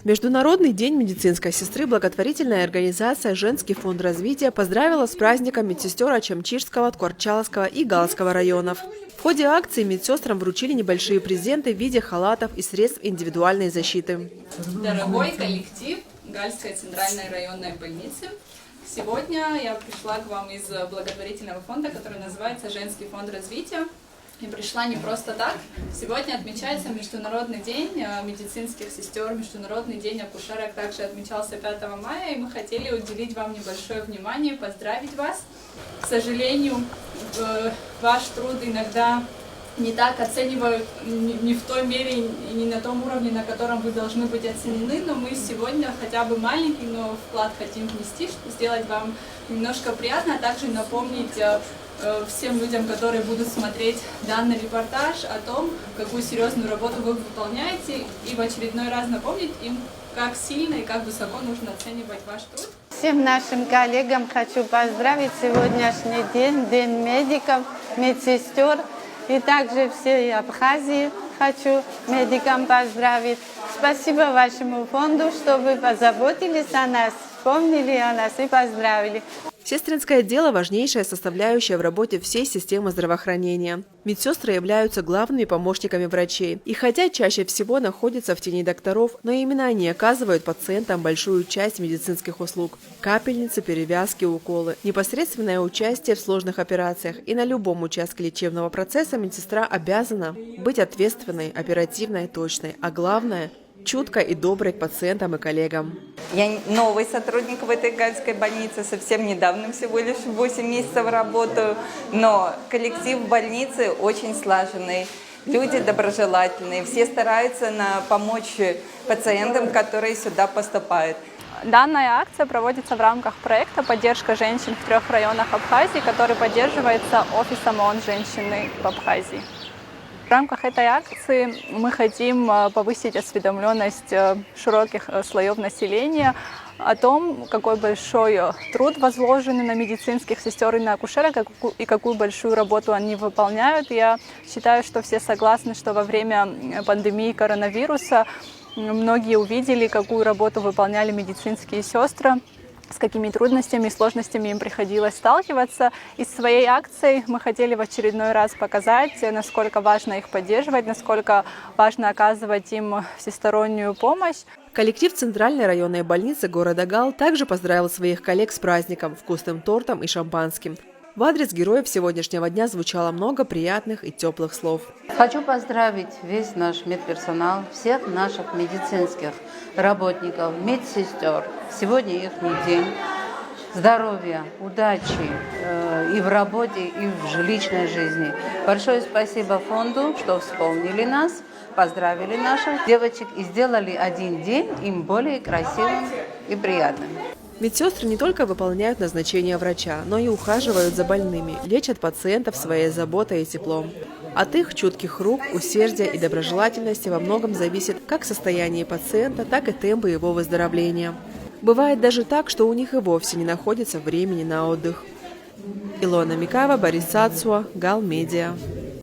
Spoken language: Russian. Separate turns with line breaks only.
Международный день медицинской сестры благотворительная организация «Женский фонд развития» поздравила с праздником медсестер Ачамчирского, Ткорчаловского и Галского районов. В ходе акции медсестрам вручили небольшие презенты в виде халатов и средств индивидуальной защиты.
Дорогой коллектив Гальской центральной районной больницы, сегодня я пришла к вам из благотворительного фонда, который называется «Женский фонд развития». И пришла не просто так. Сегодня отмечается Международный день медицинских сестер, Международный день акушерок также отмечался 5 мая, и мы хотели уделить вам небольшое внимание, поздравить вас. К сожалению, ваш труд иногда не так оценивают, не в той мере и не на том уровне, на котором вы должны быть оценены, но мы сегодня хотя бы маленький, но вклад хотим внести, сделать вам немножко приятно, а также напомнить всем людям, которые будут смотреть данный репортаж, о том, какую серьезную работу вы выполняете, и в очередной раз напомнить им, как сильно и как высоко нужно оценивать ваш труд.
Всем нашим коллегам хочу поздравить сегодняшний день, День медиков, медсестер, и также всей Абхазии хочу медикам поздравить. Спасибо вашему фонду, что вы позаботились о нас, вспомнили о нас и поздравили.
Сестринское дело – важнейшая составляющая в работе всей системы здравоохранения. Медсестры являются главными помощниками врачей. И хотя чаще всего находятся в тени докторов, но именно они оказывают пациентам большую часть медицинских услуг. Капельницы, перевязки, уколы, непосредственное участие в сложных операциях. И на любом участке лечебного процесса медсестра обязана быть ответственной, оперативной, точной. А главное – чуткой и доброй к пациентам и коллегам.
Я новый сотрудник в этой Гальской больнице, совсем недавно, всего лишь 8 месяцев работаю, но коллектив больницы очень слаженный, люди доброжелательные, все стараются помочь пациентам, которые сюда поступают.
Данная акция проводится в рамках проекта «Поддержка женщин в 3 районах Абхазии», который поддерживается Офисом ООН «Женщины в Абхазии». В рамках этой акции мы хотим повысить осведомленность широких слоев населения о том, какой большой труд возложен на медицинских сестер и на акушерок, и какую большую работу они выполняют. Я считаю, что все согласны, что во время пандемии коронавируса многие увидели, какую работу выполняли медицинские сестры, с какими трудностями и сложностями им приходилось сталкиваться. И своей акцией мы хотели в очередной раз показать, насколько важно их поддерживать, насколько важно оказывать им всестороннюю помощь.
Коллектив Центральной районной больницы города Гал также поздравил своих коллег с праздником, вкусным тортом и шампанским. В адрес героев сегодняшнего дня звучало много приятных и теплых слов.
Хочу поздравить весь наш медперсонал, всех наших медицинских работников, медсестер. Сегодня их день. Здоровья, удачи и в работе, и в личной жизни. Большое спасибо фонду, что вспомнили нас, поздравили наших девочек и сделали один день им более красивым и приятным.
Медсестры не только выполняют назначения врача, но и ухаживают за больными, лечат пациентов своей заботой и теплом. От их чутких рук, усердия и доброжелательности во многом зависит как состояние пациента, так и темпы его выздоровления. Бывает даже так, что у них и вовсе не находится времени на отдых. Илона Микава, Борис Сацуа, Гал Медиа.